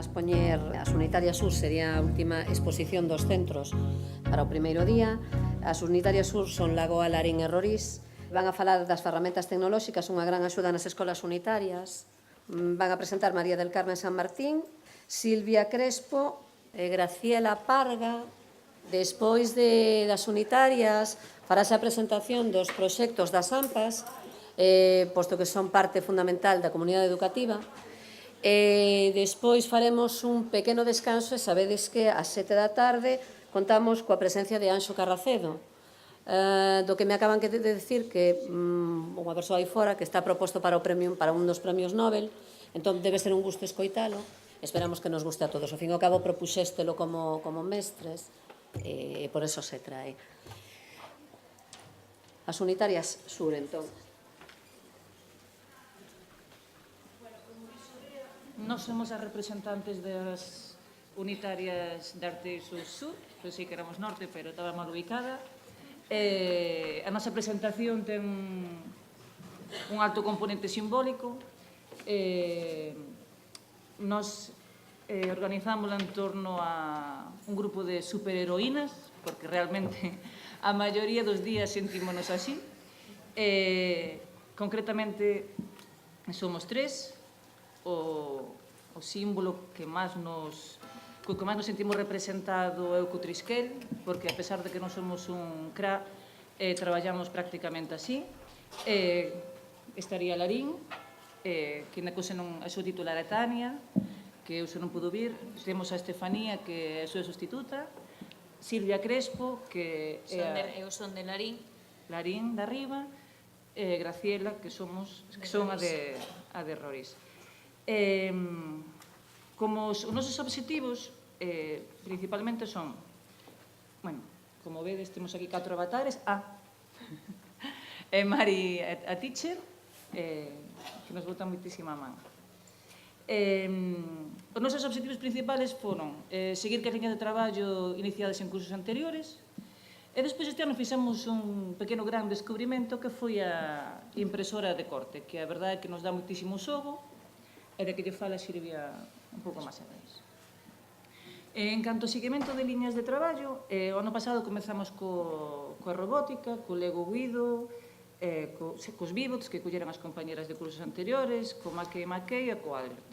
a expoñer as Unitarias Sur, sería a última exposición dos centros para o primeiro día. As Unitarias Sur son Lagoa, Larín e Rorís. Van a falar das ferramentas tecnolóxicas, unha gran axuda nas escolas unitarias. Van a presentar María del Carmen San Martín, Silvia Crespo e Graciela Parga. Despois das unitarias farase a presentación dos proxectos das AMPAs, posto que son parte fundamental da comunidade educativa. Despois faremos un pequeno descanso e sabedes que ás 7 da tarde contamos coa presencia de Anxo Carracedo, do que me acaban de decir que unha persoa aí fora que está proposto para un dos premios Nobel, entón debe ser un gusto escoitalo. Esperamos que nos guste a todos. Ao fin e ao cabo propuxéstelo como mestres, e por eso se trae. As Unitarias Sur, entón. Nós somos as representantes das Unitarias de Arteixo Sur, pois sí que éramos norte, pero estaba mal ubicada. A nosa presentación ten un alto componente simbólico. Nos organizámola en torno a un grupo de superheroínas, porque realmente a maioría dos días sentímonos así. Concretamente, somos tres. O símbolo que máis nos sentimos representado é o Cutrisquel, porque a pesar de que non somos un CRA, traballamos prácticamente así. Estaría Larín, que na cousa a súa titular é Tania, que eu se non pudo vir. Temos a Estefanía, que é a súa sustituta. Silvia Crespo, que eu son de Larín. Larín, de arriba. Graciela, que son a de Rorís. Como os nosos obxectivos principalmente son, como vedes, temos aquí 4 avatares. Mari, a teacher, que nos bota moitísima man. Os nosos obxectivos principales foron seguir que as liñas de traballo iniciadas en cursos anteriores, e despois este ano fixemos un pequeno gran descubrimento que foi a impresora de corte, que a verdade é que nos dá moitísimo xogo, e de que lle fala Silvia un pouco máis atrás. En canto ao seguimento de liñas de traballo, o ano pasado comezamos coa robótica, co Lego Guido, cos Vivots, que colleran as compañeras de cursos anteriores, co Maquei e co Albert.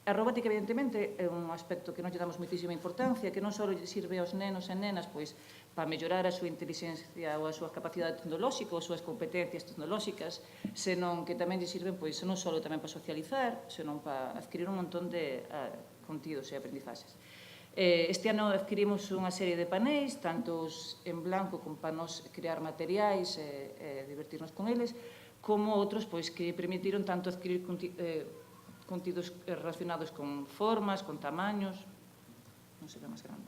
A robótica, evidentemente, é un aspecto que non lle damos moitísima importancia, que non só sirve aos nenos e nenas para mellorar a súa inteligencia ou a súa capacidade tecnolóxica ou as súas competencias tecnolóxicas, senón que tamén lle sirven non só tamén para socializar, senón para adquirir un montón de contidos e aprendizaxes. Este ano adquirimos unha serie de panéis, tanto en blanco como para nos crear materiais e divertirnos con eles, como outros que permitiron tanto adquirir contidos relacionados con formas, con tamaños, non será máis grande,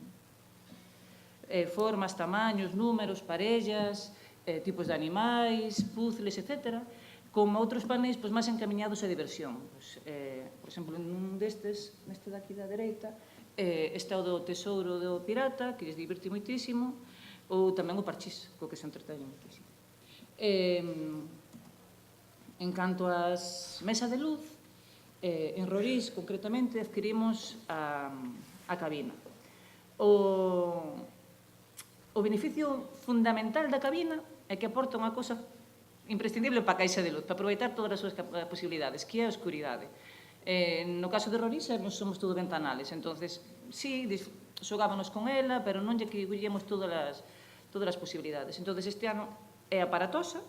formas, tamaños, números, parellas, tipos de animais, puzzles, etc., como outros panéis máis encamiñados a diversión. Por exemplo, nun destes, neste daqui da dereita, está o do tesouro do pirata, que lles divirte moitísimo, ou tamén o parchís, co que se entreteñen moitísimo. En canto ás mesas de luz, en Rorís, concretamente, adquirimos a cabina. O beneficio fundamental da cabina é que aporta unha cosa imprescindible para a caixa de luz, para aproveitar todas as súas posibilidades, que é a oscuridade. No caso de Rorís, somos todo ventanales, entonces, sí, xogábamos con ela, pero non lle collíamos todas as posibilidades. Entonces, este ano é aparatosa,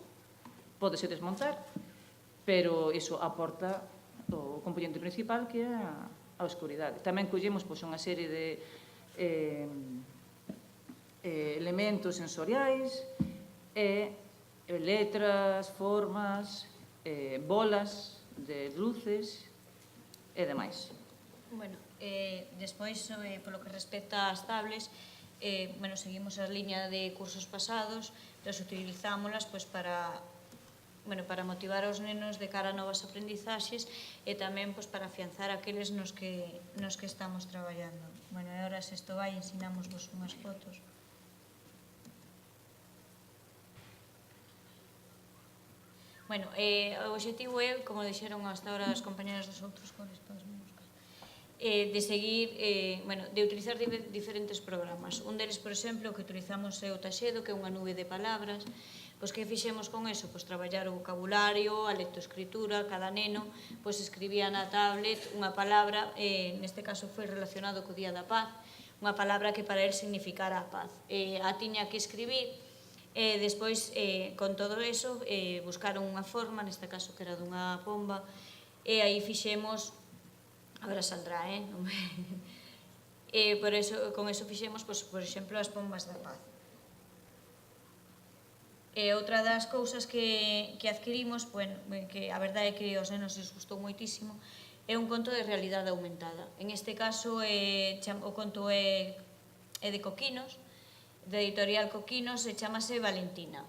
pódese desmontar, pero iso aporta o componente principal, que é a oscuridade. Tamén collemos unha serie de elementos sensoriais, letras, formas, bolas de luces e demais. Despois, polo que respecta ás tablets, seguimos a liña de cursos pasados, pero utilizámolas para motivar aos nenos de cara a novas aprendizaxes e tamén para afianzar aqueles nos que estamos traballando. E agora, se isto vai, ensinámosvos unhas fotos. O obxectivo é, como dixeron hasta ahora as compañeras dos outros coles, de seguir, de utilizar diferentes programas. Un deles, por exemplo, o que utilizamos é o Taxedo, que é unha nube de palabras. Pois que fixemos con eso? Pois traballar o vocabulario, a lectoescritura, cada neno pois escribía na tablet unha palabra, neste caso foi relacionado co Día da Paz, unha palabra que para él significara a paz. A tiña que escribir, despois, con todo eso, buscaron unha forma, neste caso que era dunha pomba, e aí fixemos, agora saldrá, con eso fixemos, por exemplo, as pombas da paz. E outra das cousas que adquirimos, que a verdade é que aos nenos les gustou moitísimo, é un conto de realidade aumentada. En este caso, o conto é de Coquinos, de editorial Coquinos, e chamase Valentina.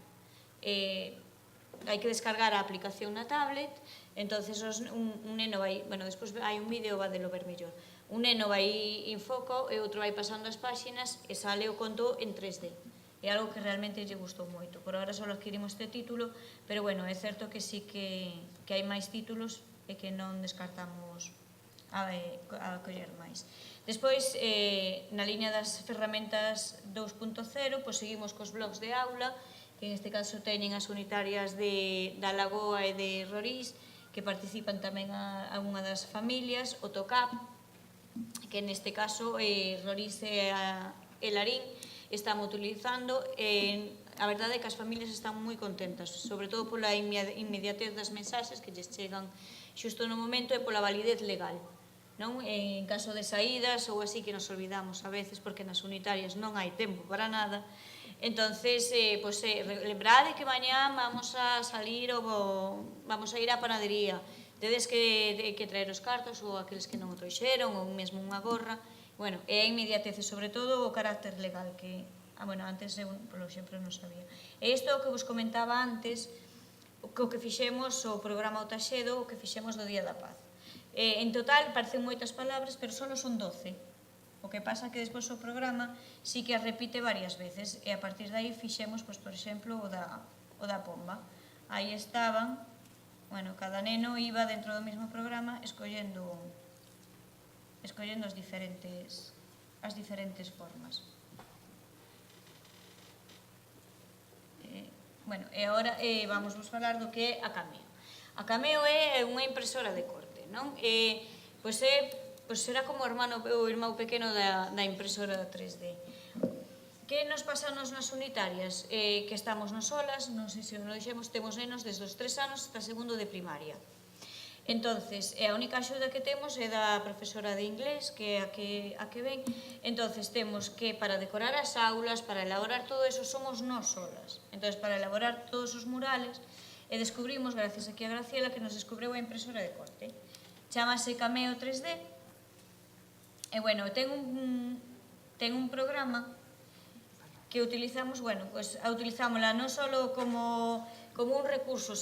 Hai que descargar a aplicación na tablet, entonces un neno vai, despois hai un vídeo, va de lo ver mellor. Un neno vai en foco e outro vai pasando as páxinas e sale o conto en 3D. É algo que realmente lle gustou moito. Por ahora só adquirimos este título, pero é certo que sí que hai máis títulos e que non descartamos a coller máis. Despois, na liña das ferramentas 2.0, seguimos cos blogs de aula, que en este caso teñen as unitarias da Lagoa e de Rorís, que participan tamén unha das familias, o TOCAP, que neste caso Rorís e Larín estamos utilizando. A verdade é que as familias están moi contentas, sobre todo pola inmediatez das mensaxes que lles chegan xusto no momento e pola validez legal. En caso de saídas ou así que nos olvidamos a veces porque nas unitarias non hai tempo para nada, entonces lembrade que mañá vamos a salir vamos a ir á panadería, tedes que traer os cartos ou aqueles que non o trouxeron ou mesmo unha gorra. É a inmediatez e sobre todo o carácter legal que, antes eu, por exemplo, non sabía. E isto é o que vos comentaba antes, o que fixemos o programa O Taxedo, o que fixemos do Día da Paz. En total parecen moitas palabras, pero só son 12. O que pasa que despois o programa sí que as repite varias veces e a partir de aí fixemos, por exemplo, o da pomba. Aí estaban, cada neno iba dentro do mesmo programa escollendo as diferentes formas. E agora vamos vos falar do que é a Cameo. A Cameo é unha impresora de corte, non? Será como o irmão pequeno da impresora 3D. Que nos pasa nas unitarias? Que estamos nos solas, non sei se non dixemos, temos nenos desde os 3 anos hasta segundo de primaria. Entonces, a única axuda que temos é da profesora de inglés, que é a que ven. Entonces, temos que, para decorar as aulas, para elaborar todo eso, somos nós solas. Entonces, para elaborar todos os murales, descubrimos, gracias aquí a Graciela, que nos descubriu a impresora de corte. Chámase Cameo 3D. E, ten un programa que utilizamos, utilizámola non só como un recurso,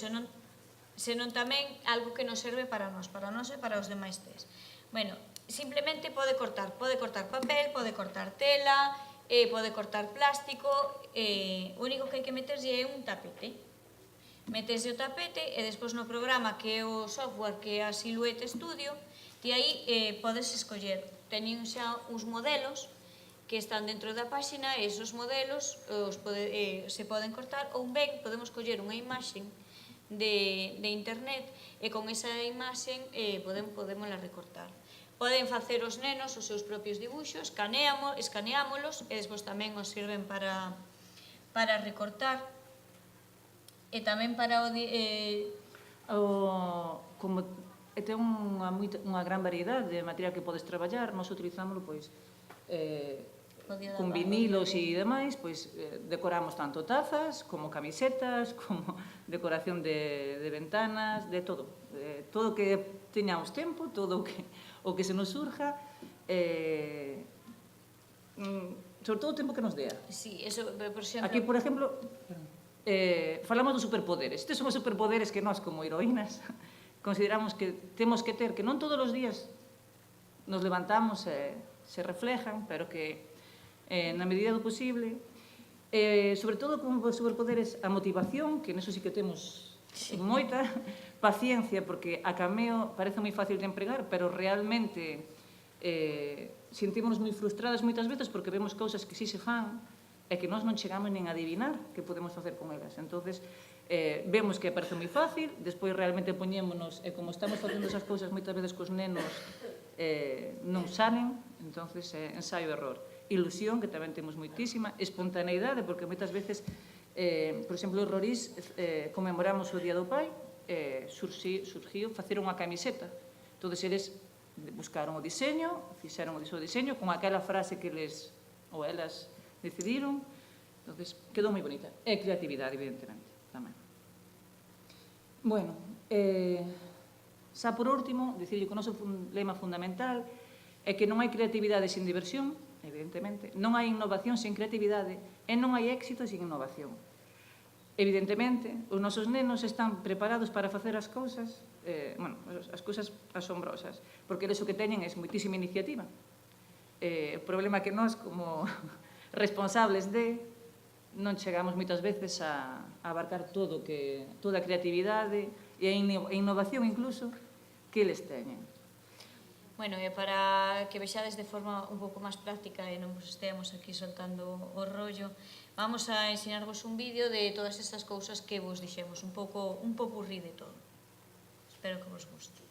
senón tamén algo que nos serve para nós e para os demais tes. Simplemente pode cortar papel, pode cortar tela, pode cortar plástico, o único que hai que meterlle é un tapete. Metese o tapete e despois no programa que é o software que é a Silhouette Studio, ti aí podes escoller. Teñen xa uns modelos que están dentro da páxina e esos modelos se poden cortar ou ben podemos coller unha imaxen de internet e con esa imaxen podémola recortar. Poden facer os nenos os seus propios dibuixos, escaneámolos e despois tamén nos sirven para recortar e tamén para como ten unha gran variedade de material que podes traballar, nós utilizámoslo con vinilos e demais, decoramos tanto tazas como camisetas, como decoración de ventanas, de todo. Todo o que teñamos tempo, todo o que se nos surja, sobre todo o tempo que nos dea. Sí, eso, por exemplo... Aquí, por exemplo, falamos dos superpoderes. Estes son os superpoderes que nós, como heroínas, consideramos que temos que ter, que non todos os días nos levantamos e se reflejan, pero que na medida do posible, sobre todo como superpoderes, a motivación, que neso sí que temos moita, paciencia, porque a Cameo parece moi fácil de empregar, pero realmente sentímonos moi frustradas moitas veces porque vemos cousas que si se fan e que nós non chegamos nin a adivinar que podemos facer con elas. Entonces, vemos que parece moi fácil, despois realmente poñémonos, e como estamos facendo esas cousas moitas veces cos nenos non salen, entonces ensaio e error. Ilusión, que tamén temos moitísima, espontaneidade, porque moitas veces, por exemplo, o Rorís, conmemoramos o Día do Pai, surgiu facer unha camiseta. Entón, eles buscaron o diseño, fixeron o seu diseño, con aquela frase que eles ou elas decidiron, entón, quedou moi bonita. E creatividade, evidentemente, tamén. Bueno, xa por último, dicirlle que o noso lema fundamental é que non hai creatividade sin diversión, evidentemente, non hai innovación sin creatividade e non hai éxito sin innovación. Evidentemente, os nosos nenos están preparados para facer as cousas, as cousas asombrosas, porque eles o que teñen é moitísima iniciativa. O problema é que nós, como responsables non chegamos moitas veces a abarcar toda a creatividade e a innovación incluso que eles teñen. Bueno, e para que vexades de forma un pouco máis práctica e non vos esteamos aquí soltando o rollo, vamos a ensinarvos un vídeo de todas estas cousas que vos dixemos, un popurrí de todo. Espero que vos guste.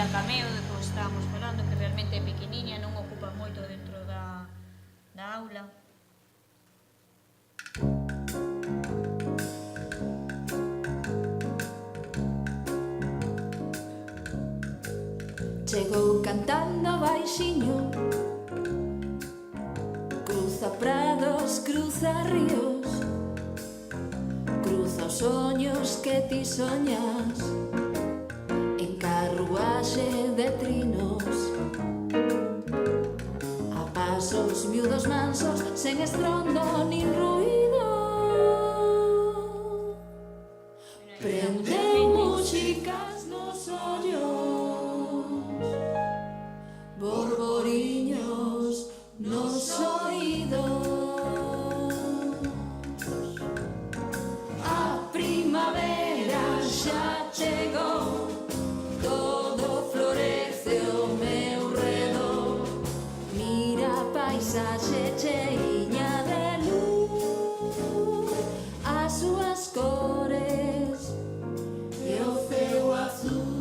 Cameo de que vos estábamos falando, que realmente é pequeniña, non ocupa moito dentro da aula. Chegou cantando baixiño, cruza prados, cruza ríos, cruza os soños que ti soñas, carruaxe de trinos, a pasos miúdos mansos, sen estrondo nin ruído. Prende músicas nos ollos, borboriños nos oídos. A primavera xa chegou, todo florece ao meu redor. Mira a paisaxe cheiña de luz, as súas cores e o ceo azul.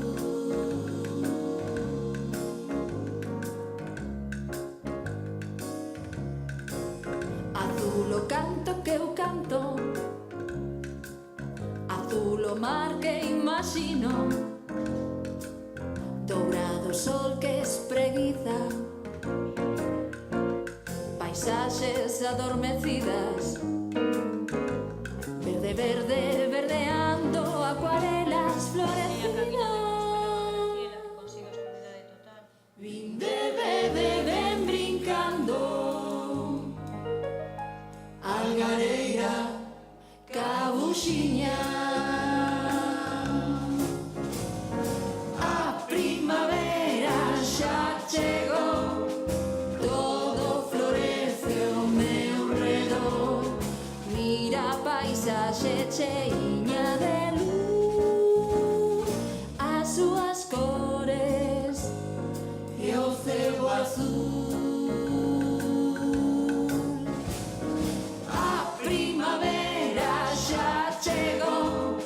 Azul o canto que eu canto, azul o mar que imagino, dourado sol que espreguiza, paisaxes adormecidas, verde, verde, verdeando, acuarelas florecidas. Vin de bebe, ven brincando, algareira, cabuxiña. Paisaxe cheiña de luz, as súas cores e o ceo azul. A primavera xa chegou,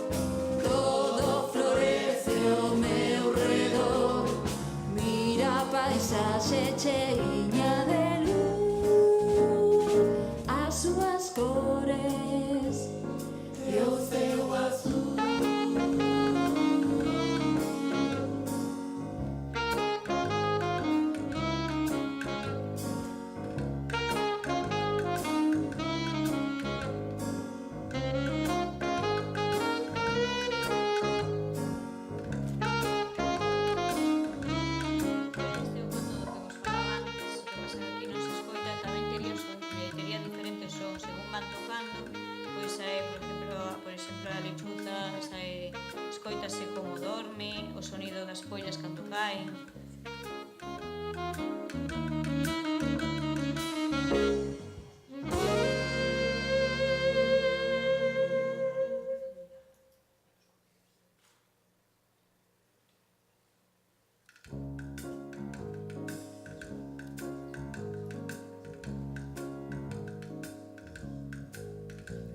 todo florece ao meu redor. Mira a paisaxe cheiña de luz,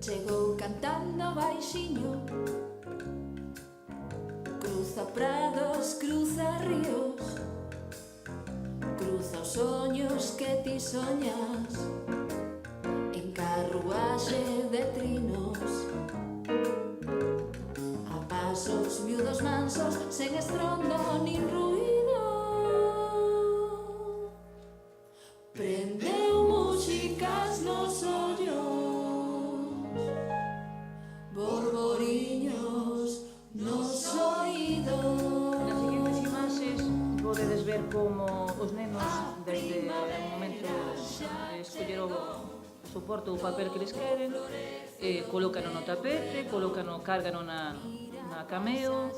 Chegou cantando baixiño, cruza prados, cruza ríos, cruza os soños que ti soñas, en carruaxe de trinos, a pasos miúdos mansos, sen estrondo nin ruído. Prendeu músicas nos ollos, borboriños nos oídos. Nas seguintes imaxes podedes ver como os nenos desde o momento de escoller o soporte ou papel que les queren, colócano no tapete, colócano, cárgano na cameo,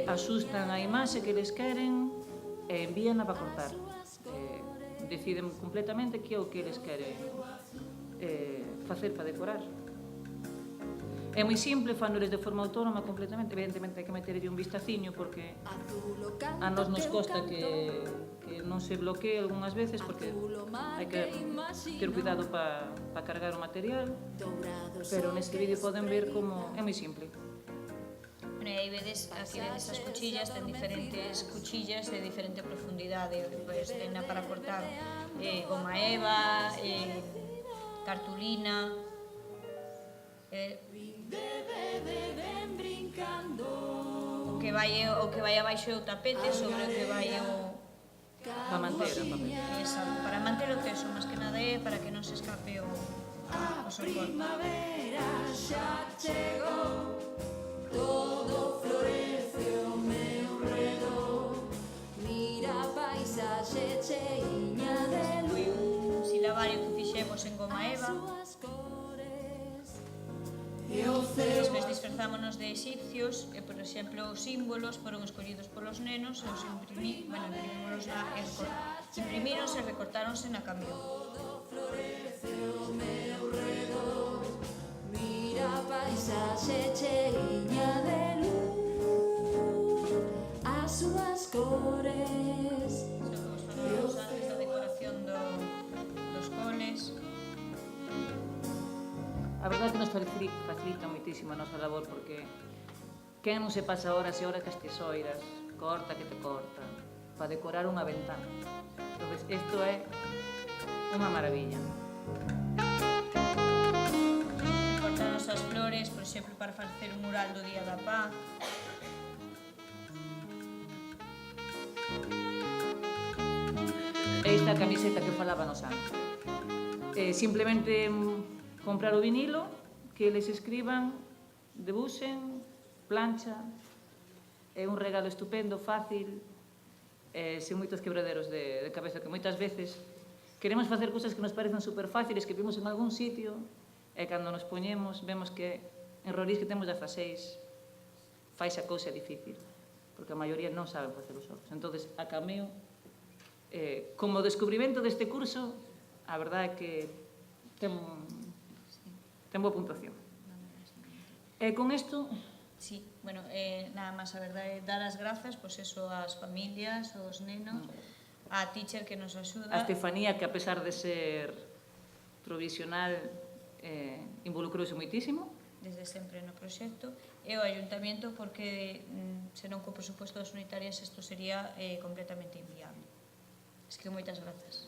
asustan a imaxe que les queren e envíana para cortar. Deciden completamente que é o que les queren facer para decorar. É moi simple, fanoles de forma autónoma completamente. Evidentemente hai que meterlle un vistaciño porque a nos costa que non se bloquee algunhas veces porque hai que ter cuidado para cargar o material, pero neste vídeo poden ver como é moi simple. Bueno, e aí vedes, aquí vedes as cuchillas, ten diferentes cuchillas de diferente profundidade, pois ten para cortar goma eva, cartulina, o que vai abaixo é o tapete, sobre o que vai o... Para manter o papel. Exacto, para manter o teso, máis que nada é para que non se escape o soporte. Todo florece ao meu redor, mira a paisaxe cheiña de Foi un silabario que fixemos en goma eva. luz cores. Despois disfrazámonos de egipcios e, por exemplo, os símbolos foron escollidos polos nenos e os imprimímonos imprimíronse e recortáronse na camión. Mira a paisaxe cheiña de luz, as súas cores. Vos falamos antes da decoración dos coles. A verdade que nos facilita moitísimo a nosa labor porque quen non se pasa horas e horas cas tesoiras, corta que te corta, para decorar unha ventana. Entón, isto é unha maravilla. Cortanos as flores, por exemplo, para facer un mural do Día da Paz. Esta camiseta que falábamos antes. Simplemente comprar o vinilo, que eles escriban, debuxen, plancha, é un regalo estupendo, fácil, sen moitos quebraderos de cabeza, que moitas veces queremos facer cousas que nos parecen super fáciles, que vimos en algún sitio, e cando nos poñemos vemos que en Rorís que temos 16 faise a cousa difícil, porque a maioría non saben facer os solos. Entón, a Cameo, como descubrimento deste curso, a verdade é que ten boa puntuación. E con isto... Sí, bueno, nada máis a verdade é dar as grazas, pois eso, ás familias, aos nenos, á teacher que nos axuda. A Estefanía, que a pesar de ser provisional, involucrouse moitísimo. Desde sempre no proxecto, e o Ayuntamiento porque senón co presuposto das unitarias isto sería completamente inviable. Es que moitas grazas.